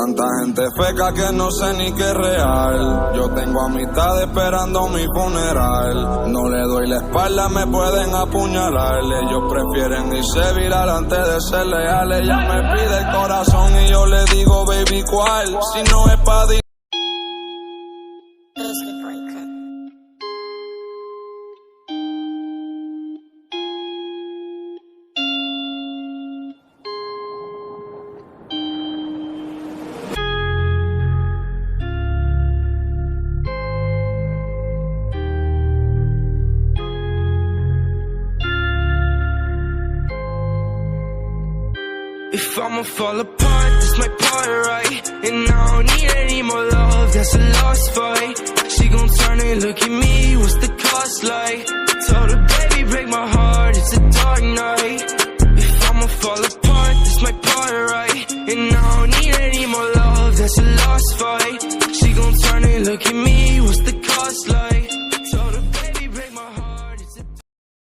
Tanta gente feca que no sé ni qué es real. Yo tengo amistad esperando mi funeral. No le doy la espalda, me pueden apuñalar. Ellos prefieren irse viral antes de ser leales. Ella me pide el corazón y yo le digo, baby, ¿cuál? Si no es pa' If I'ma fall apart, this my part, right? And I don't need any more love, that's a lost fight. She gon' turn and look at me, what's the cost like? Told her, baby, break my heart, it's a dark night. If I'ma fall apart, this my part, right? And I don't need any more love, that's a lost fight. She gon' turn and look at me,